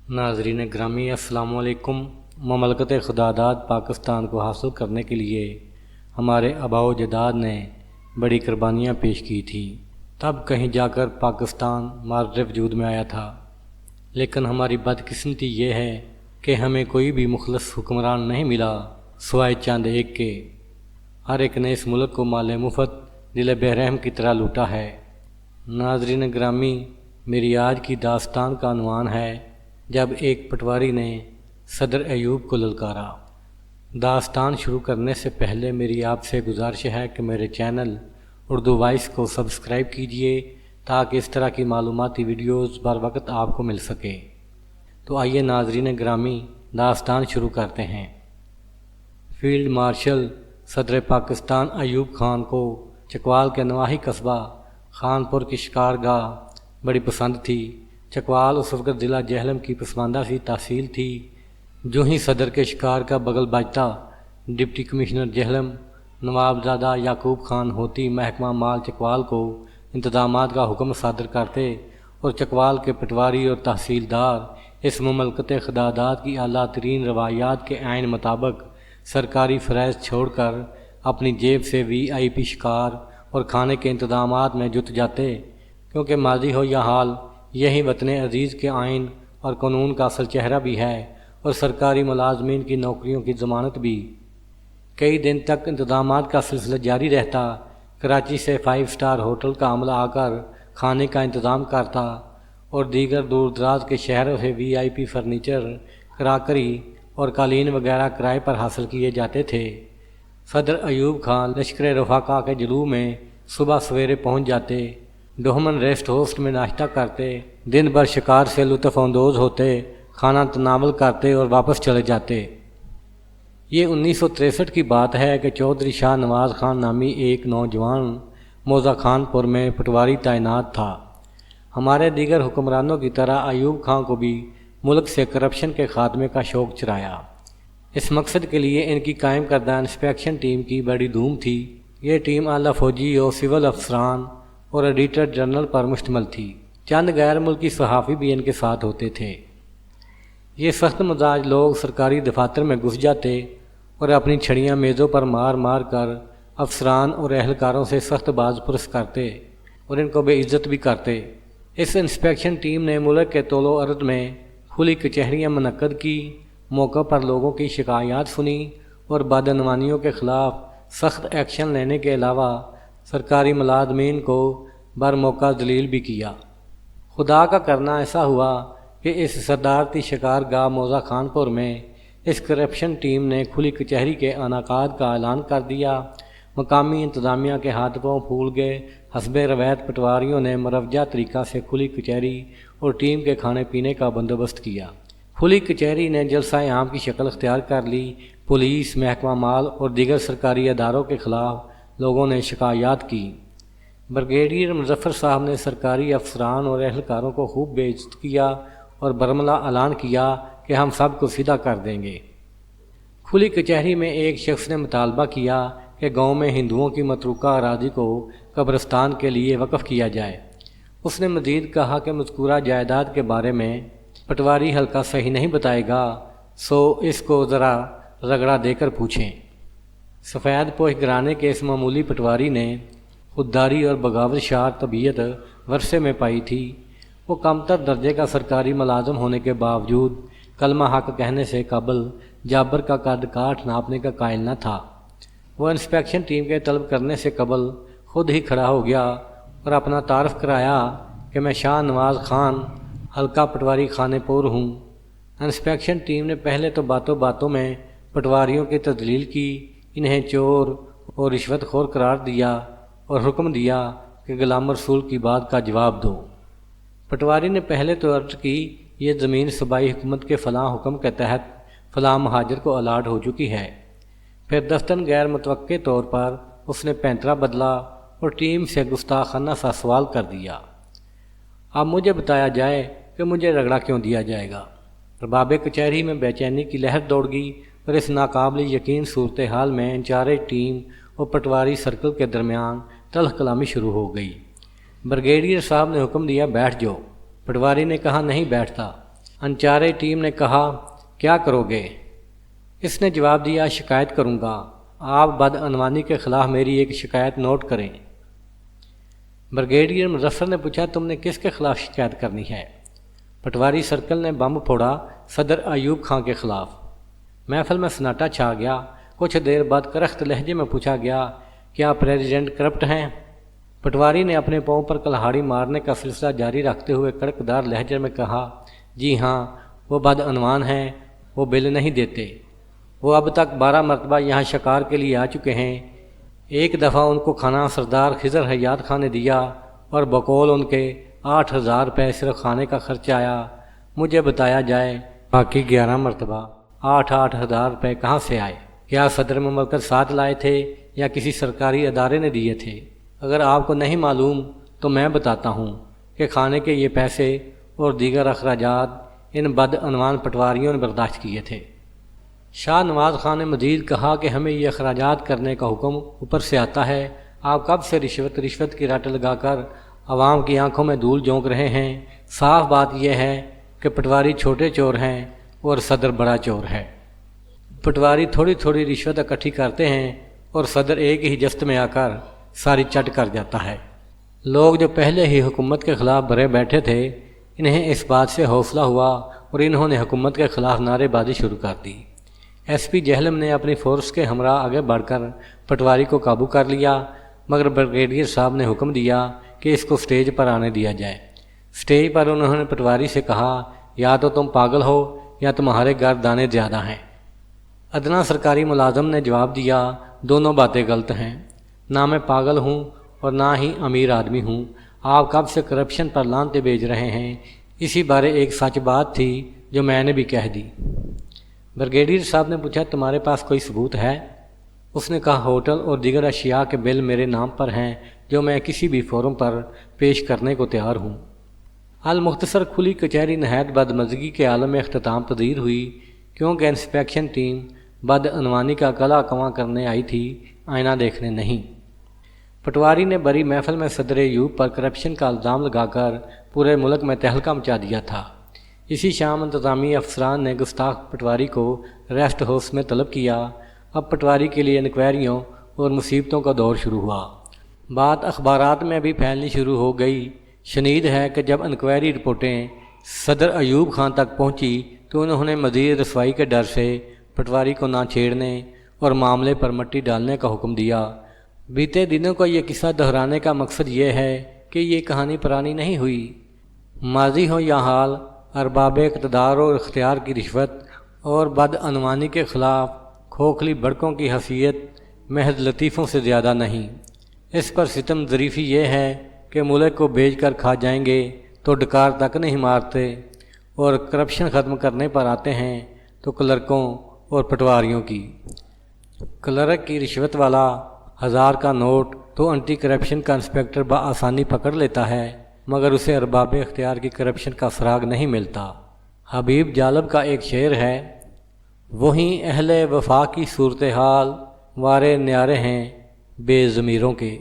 ناظرین گرامی السلام علیکم۔ مملکت خداداد پاکستان کو حاصل کرنے کے لیے ہمارے آباء و اجداد نے بڑی قربانیاں پیش کی تھیں، تب کہیں جا کر پاکستان مارد وجود میں آیا تھا۔ لیکن ہماری بدقسمتی یہ ہے کہ ہمیں کوئی بھی مخلص حکمران نہیں ملا سوائے چند ایک کے۔ ہر ایک نے اس ملک کو مال مفت دل بے رحم کی طرح لوٹا ہے۔ ناظرین گرامی، میری آج کی داستان کا عنوان ہے جب ایک پٹواری نے صدر ایوب کو للکارا۔ داستان شروع کرنے سے پہلے میری آپ سے گزارش ہے کہ میرے چینل اردو وائس کو سبسکرائب کیجئے تاکہ اس طرح کی معلوماتی ویڈیوز بر وقت آپ کو مل سکے۔ تو آئیے ناظرین گرامی داستان شروع کرتے ہیں۔ فیلڈ مارشل صدر پاکستان ایوب خان کو چکوال کے نواحی قصبہ خانپور کی شکار گاہ بڑی پسند تھی۔ چکوال اس وقت ضلع جہلم کی پسماندہ سی تحصیل تھی۔ جو ہی صدر کے شکار کا بغل بجتا، ڈپٹی کمشنر جہلم نوابزادہ یعقوب خان ہوتی محکمہ مال چکوال کو انتظامات کا حکم صادر کرتے اور چکوال کے پٹواری اور تحصیلدار اس مملکت خداداد کی اعلیٰ ترین روایات کے عین مطابق سرکاری فرائض چھوڑ کر اپنی جیب سے VIP شکار اور کھانے کے انتظامات میں جت جاتے، کیونکہ ماضی ہو یا حال یہی وطن عزیز کے آئین اور قانون کا اصل چہرہ بھی ہے اور سرکاری ملازمین کی نوکریوں کی ضمانت بھی۔ کئی دن تک انتظامات کا سلسلہ جاری رہتا۔ کراچی سے 5 اسٹار ہوٹل کا عملہ آ کر کھانے کا انتظام کرتا اور دیگر دور دراز کے شہروں سے VIP فرنیچر، کراکری اور قالین وغیرہ کرائے پر حاصل کیے جاتے تھے۔ صدر ایوب خان لشکر رفاقہ کے جلوہ میں صبح سویرے پہنچ جاتے، ڈوہمن ریسٹ ہاؤس میں ناشتہ کرتے، دن بھر شکار سے لطف اندوز ہوتے، کھانا تناول کرتے اور واپس چلے جاتے۔ یہ 1963 کی بات ہے کہ چودھری شاہ نواز خان نامی ایک نوجوان موزہ خان پور میں پٹواری تعینات تھا۔ ہمارے دیگر حکمرانوں کی طرح ایوب خان کو بھی ملک سے کرپشن کے خاتمے کا شوق چرایا۔ اس مقصد کے لیے ان کی قائم کردہ انسپیکشن ٹیم کی بڑی دھوم تھی۔ یہ ٹیم اعلیٰ فوجی اور سول افسران اور ایڈیٹر جنرل پر مشتمل تھی۔ چند غیر ملکی صحافی بھی ان کے ساتھ ہوتے تھے۔ یہ سخت مزاج لوگ سرکاری دفاتر میں گھس جاتے اور اپنی چھڑیاں میزوں پر مار مار کر افسران اور اہلکاروں سے سخت باز پرس کرتے اور ان کو بے عزت بھی کرتے۔ اس انسپیکشن ٹیم نے ملک کے طول و عرض میں کھلی کچہریاں منعقد کی، موقع پر لوگوں کی شکایات سنی اور بدعنوانیوں کے خلاف سخت ایکشن لینے کے علاوہ سرکاری ملازمین کو بر موقع ذلیل بھی کیا۔ خدا کا کرنا ایسا ہوا کہ اس صدارتی شکار گاہ موزہ خان پور میں اس کرپشن ٹیم نے کھلی کچہری کے انعقاد کا اعلان کر دیا۔ مقامی انتظامیہ کے ہاتھ پاؤں پھول گئے۔ حسب روایت پٹواریوں نے مروجہ طریقہ سے کھلی کچہری اور ٹیم کے کھانے پینے کا بندوبست کیا۔ کھلی کچہری نے جلسہ عام کی شکل اختیار کر لی۔ پولیس، محکمہ مال اور دیگر سرکاری اداروں کے خلاف لوگوں نے شکایات کی۔ بریگیڈیئر مظفر صاحب نے سرکاری افسران اور اہلکاروں کو خوب بے عزت کیا اور برملا اعلان کیا کہ ہم سب کو سیدھا کر دیں گے۔ کھلی کچہری میں ایک شخص نے مطالبہ کیا کہ گاؤں میں ہندوؤں کی متروکہ اراضی کو قبرستان کے لیے وقف کیا جائے۔ اس نے مزید کہا کہ مذکورہ جائیداد کے بارے میں پٹواری حلقہ صحیح نہیں بتائے گا، سو اس کو ذرا رگڑا دے کر پوچھیں۔ سفید پوش گھرانے کے اس معمولی پٹواری نے خودداری اور بغاوت شار طبیعت ورثے میں پائی تھی۔ وہ کمتر درجے کا سرکاری ملازم ہونے کے باوجود کلمہ حق کہنے سے قبل جابر کا قد کاٹھ ناپنے کا قائل نہ تھا۔ وہ انسپیکشن ٹیم کے طلب کرنے سے قبل خود ہی کھڑا ہو گیا اور اپنا تعارف کرایا کہ میں شاہ نواز خان حلقہ پٹواری خانے پور ہوں۔ انسپیکشن ٹیم نے پہلے تو باتوں باتوں میں پٹواریوں کی تذلیل کی، انہیں چور اور رشوت خور قرار دیا اور حکم دیا کہ غلام رسول کی بات کا جواب دو۔ پٹواری نے پہلے تو عرض کی یہ زمین صوبائی حکومت کے فلاں حکم کے تحت فلاں مہاجر کو الاٹ ہو چکی ہے۔ پھر دفتن غیر متوقع طور پر اس نے پینترا بدلا اور ٹیم سے گستاخانہ سا سوال کر دیا۔ اب مجھے بتایا جائے کہ مجھے رگڑا کیوں دیا جائے گا۔ رباب کچہری میں بے چینی کی لہر دوڑ گئی اور اس ناقابل یقین صورتحال میں انچارج ٹیم اور پٹواری سرکل کے درمیان تلخ کلامی شروع ہو گئی۔ بریگیڈیئر صاحب نے حکم دیا بیٹھ جاؤ۔ پٹواری نے کہا نہیں بیٹھتا۔ انچارے ٹیم نے کہا، کیا کرو گے؟ اس نے جواب دیا، شکایت کروں گا۔ آپ بدعنوانی کے خلاف میری ایک شکایت نوٹ کریں۔ بریگیڈیئر مظفر نے پوچھا، تم نے کس کے خلاف شکایت کرنی ہے؟ پٹواری سرکل نے بم پھوڑا، صدر ایوب خان کے خلاف۔ محفل میں سناٹا چھا گیا۔ کچھ دیر بعد کرخت لہجے میں پوچھا گیا، کیا پریزیڈنٹ کرپٹ ہیں؟ پٹواری نے اپنے پاؤں پر کلہاڑی مارنے کا سلسلہ جاری رکھتے ہوئے کڑکدار لہجے میں کہا، جی ہاں، وہ بدعنوان ہیں، وہ بل نہیں دیتے۔ وہ اب تک 12 مرتبہ یہاں شکار کے لیے آ چکے ہیں۔ ایک دفعہ ان کو کھانا سردار خضر حیات خان نے دیا اور بقول ان کے 8,000 روپے صرف کھانے کا خرچ آیا۔ مجھے بتایا جائے باقی 11 مرتبہ 8,000 روپے کہاں سے آئے؟ کیا صدر مملکت ساتھ لائے تھے یا کسی سرکاری ادارے نے دیے تھے؟ اگر آپ کو نہیں معلوم تو میں بتاتا ہوں کہ کھانے کے یہ پیسے اور دیگر اخراجات ان بدعنوان پٹواریوں نے برداشت کیے تھے۔ شاہ نواز خان نے مزید کہا کہ ہمیں یہ اخراجات کرنے کا حکم اوپر سے آتا ہے۔ آپ کب سے رشوت کی رٹ لگا کر عوام کی آنکھوں میں دھول جھونک رہے ہیں۔ صاف بات یہ ہے کہ پٹواری چھوٹے چور ہیں اور صدر بڑا چور ہے۔ پٹواری تھوڑی تھوڑی رشوت اکٹھی کرتے ہیں اور صدر ایک ہی جست میں آ کر ساری چٹ کر جاتا ہے۔ لوگ جو پہلے ہی حکومت کے خلاف بھرے بیٹھے تھے، انہیں اس بات سے حوصلہ ہوا اور انہوں نے حکومت کے خلاف نعرے بازی شروع کر دی۔ ایس پی جہلم نے اپنی فورس کے ہمراہ آگے بڑھ کر پٹواری کو قابو کر لیا، مگر بریگیڈیئر صاحب نے حکم دیا کہ اس کو سٹیج پر آنے دیا جائے۔ سٹیج پر انہوں نے پٹواری سے کہا، یا تو تم پاگل ہو یا تمہارے گھر دانے زیادہ ہیں۔ ادنا سرکاری ملازم نے جواب دیا، دونوں باتیں غلط ہیں۔ نہ میں پاگل ہوں اور نہ ہی امیر آدمی ہوں۔ آپ کب سے کرپشن پر لانتیں بھیج رہے ہیں؟ اسی بارے ایک سچ بات تھی جو میں نے بھی کہہ دی۔ بریگیڈیئر صاحب نے پوچھا، تمہارے پاس کوئی ثبوت ہے؟ اس نے کہا، ہوٹل اور دیگر اشیاء کے بل میرے نام پر ہیں جو میں کسی بھی فورم پر پیش کرنے کو تیار ہوں۔ المختصر کھلی کچہری نہایت بدمزگی کے عالم میں اختتام پذیر ہوئی، کیونکہ انسپیکشن ٹیم بدعنوانی کا گلا کنواں کرنے آئی تھی، آئینہ دیکھنے نہیں۔ پٹواری نے بڑی محفل میں صدر ایوب پر کرپشن کا الزام لگا کر پورے ملک میں تہلکہ مچا دیا تھا۔ اسی شام انتظامی افسران نے گستاخ پٹواری کو ریسٹ ہاؤس میں طلب کیا۔ اب پٹواری کے لیے انکوائریوں اور مصیبتوں کا دور شروع ہوا۔ بات اخبارات میں بھی پھیلنی شروع ہو گئی۔ شنید ہے کہ جب انکوائری رپورٹیں صدر ایوب خان تک پہنچی تو انہوں نے مزید رسوائی کے ڈر سے پٹواری کو نہ چھیڑنے اور معاملے پر مٹی ڈالنے کا حکم دیا۔ بیتے دنوں کو یہ قصہ دہرانے کا مقصد یہ ہے کہ یہ کہانی پرانی نہیں ہوئی۔ ماضی ہو یا حال، ارباب اقتدار اور اختیار کی رشوت اور بدعنوانی کے خلاف کھوکھلی بڑکوں کی حیثیت محض لطیفوں سے زیادہ نہیں۔ اس پر ستم ظریفی یہ ہے کہ ملک کو بیچ کر کھا جائیں گے تو ڈکار تک نہیں مارتے، اور کرپشن ختم کرنے پر آتے ہیں تو کلرکوں اور پٹواریوں کی۔ کلرک کی رشوت والا 1000 کا نوٹ تو انٹی کرپشن کا انسپکٹر بآسانی پکڑ لیتا ہے، مگر اسے ارباب اختیار کی کرپشن کا سراغ نہیں ملتا۔ حبیب جالب کا ایک شعر ہے، وہیں اہل وفا کی صورتحال وارے نیارے ہیں بے ضمیروں کے۔